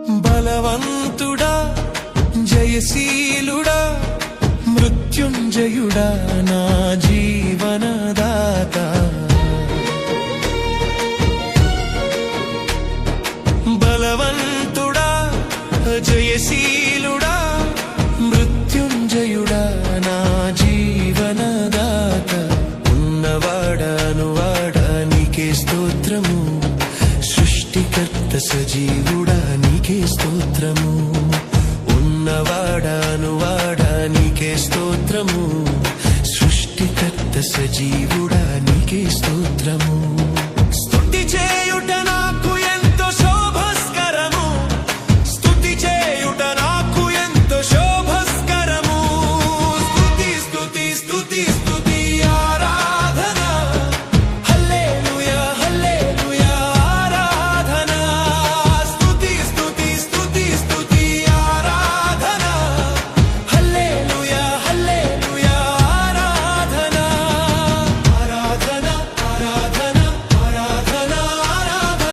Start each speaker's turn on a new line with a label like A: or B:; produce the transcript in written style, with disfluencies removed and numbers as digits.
A: బలవంతుడా జయశీలుడా మృత్యుంజయుడా నా జీవనదాత బలవంతుడా జయశీలుడా మృత్యుంజయుడా నా జీవనదాత ఉన్నవాడా నీకే స్తోత్రము సృష్టికర్త సజీవుడా నీకే స్తోత్రము ఉన్నవాడా నీకే స్తోత్రము సృష్టికర్త సజీవుడా